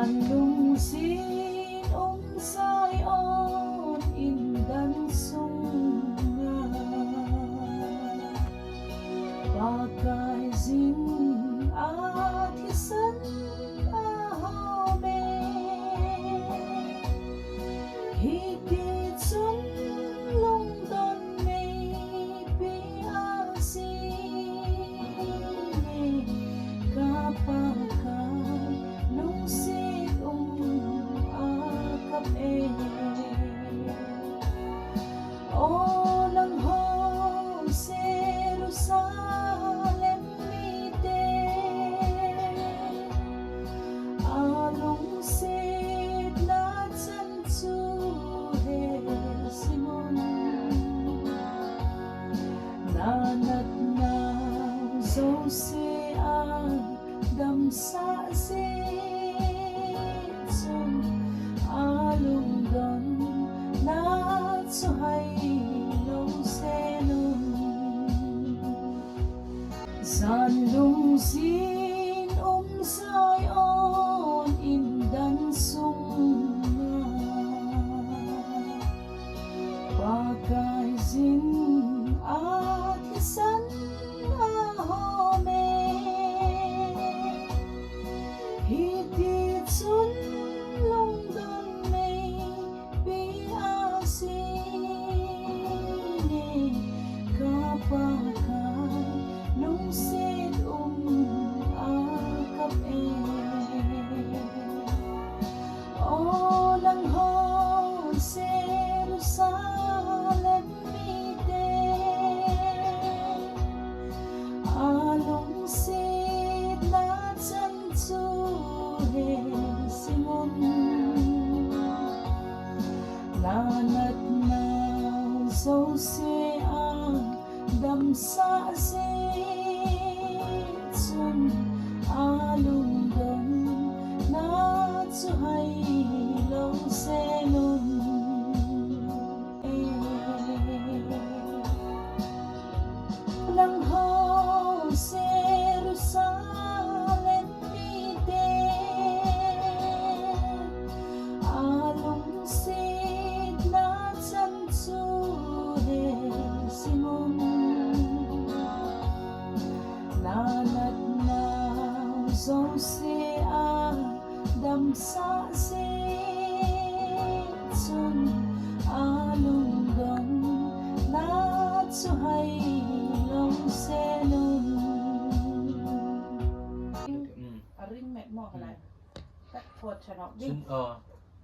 San lung xin sai on in dan sung nga bagay zin at hisan ahome higit sun lung don may piasine kapakay nung sit akap o lang ho Jerusalem mite along sit na san su Simon nanat na so se ang dam sa sun alung don na so hay lo se nun san lung sin sai on in dan sung bagay zin at isan ahome higit sun lung don may piasine kapakay nung sit akap o lang ho Jerusalem mite along sit na san su Simon nanat na so se ang dam sa sun alung don na so hay lo se nun lang ho Jerusalem mite along sit na san su Simon nanat na so se ang dam sa sun alung don na so hay lo se nun ring mẹ mò cái này cắt phốt cho nó đi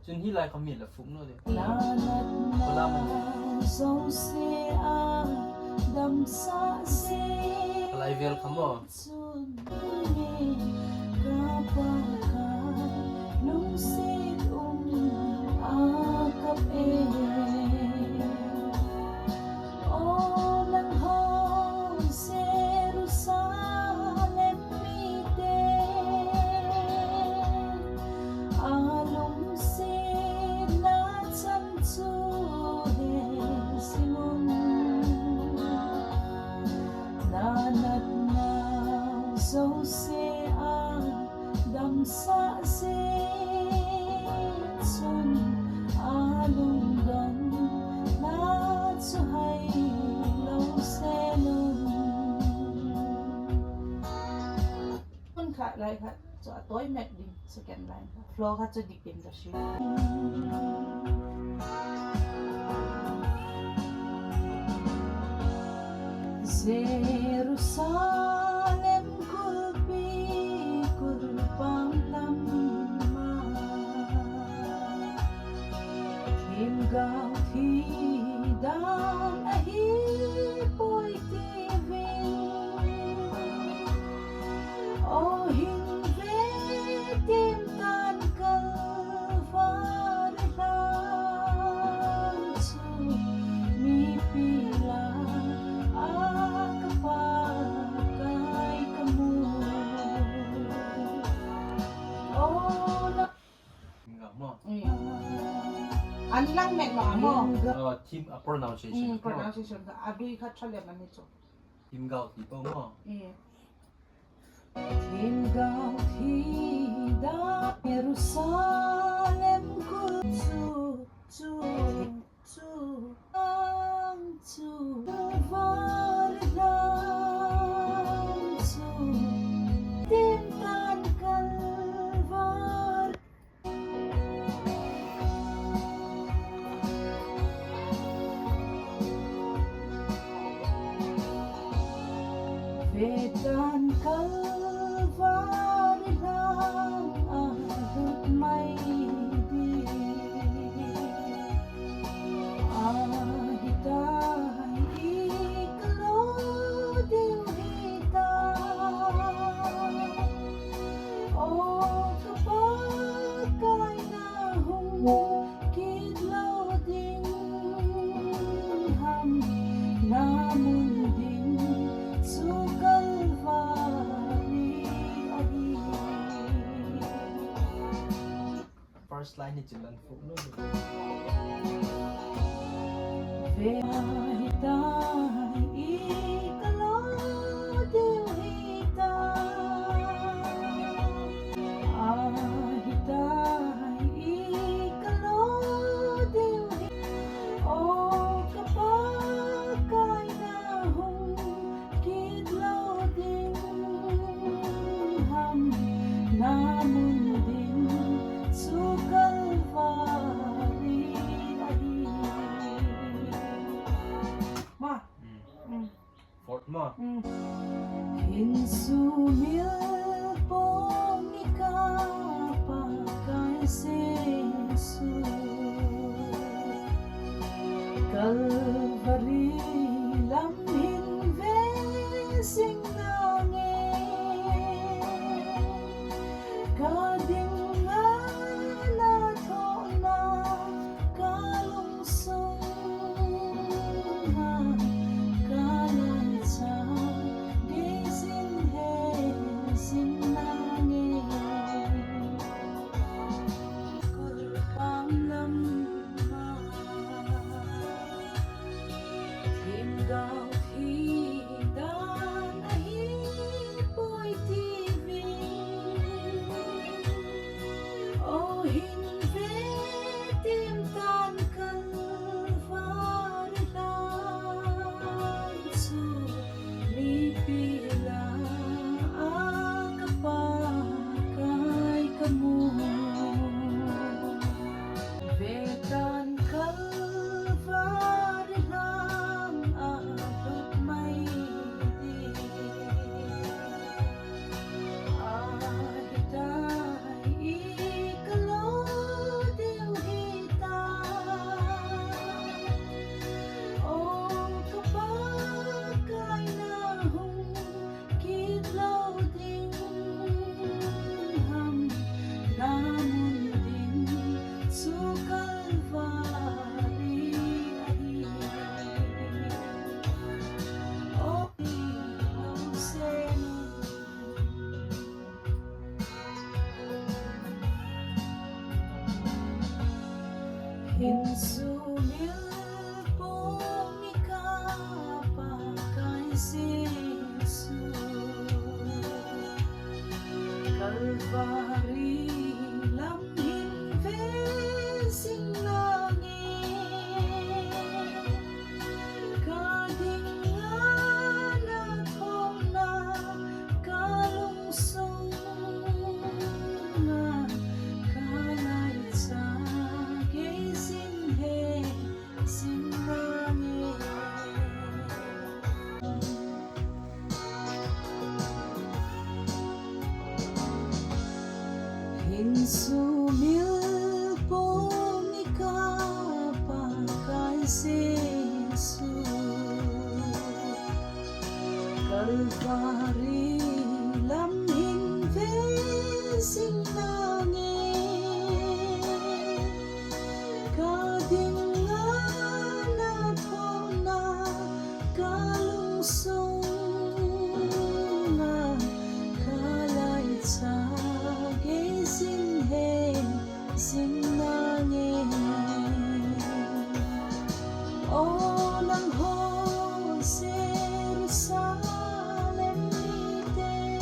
chun hi lai kami la phụng nó đi nanat na so se ang dam sa lai vel kamo sun kapakay nung sit akap o lang ho Jerusalem mite along sit na san su Simon nanat na so se ang dam sa sun alung don na so hay lo se nun con khát lại khát cho tối mệt đi sẽ kèm lại flow khát cho đi kiếm được chứ Jerusalem kulpi kulpang lama himgaw thi dam ahi poi tivin o hinve tim tan kalvari lan su mi pila akapakay kamu o na mo an lang met mo mo team pronunciation pronunciation ka adui kha chale man ni cho team gao ti po mo Tim gao thi da Jerusalem ko to Varadam to Timtan Kalvar Vedan Kalvar lang ahot may di ahitay ikaloding hita o kapag kay nahong kidlaw ding ham namun ding sukalvari ahi First line ni Jilan Phụ no. Veahitay ikaloding hita ahitay ikaloding hita o kapag kay nahong kidlaw ding ham namun ding sukalvari ahi ma Fourth mo. Kinsumil pong ikapagkay Jesu Calvary lamhin vesing nangin kading nga nato na kalungsong na kalay sa disinhe sinangin kurpang lamang hinggaw hidan ahipoy TV o hindi timtan kalvari lang sulipila ang kapakay kamo Vedan Kalvari lang abot may di ahitay ikaloding hita o kapag kay nahong kidlaw ding ham namun ding sukalvari ahi o seno Hinsumil pong ikapagkay Jesu Calvary lamhin vesing langin kading nga nato na kalungsong nga kalay sa gisinhe sinangin Hinsumil pong ikapagkay Jesu Calvary lamhin vesing langin kading nga nato na kalungsong nga kalay sa gisinhe sinangin o nang Jerusalem ite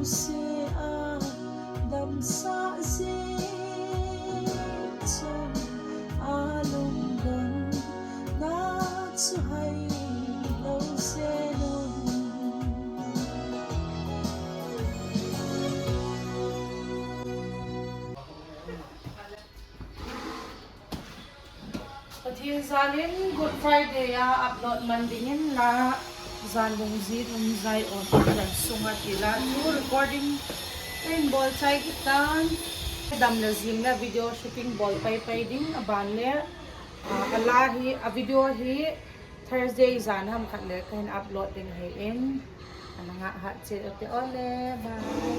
se a dam sa se chon alung don na su hai lo se no Pati zalin Good Friday ya upload man dingin na zalong zid zai on sungat ila tu recording in ball chai kitan dam na zim na video shooting ball pai ding aban le alahi a video hi Thursday zan ham khat le kan upload ding hai in ananga hat che te ole bye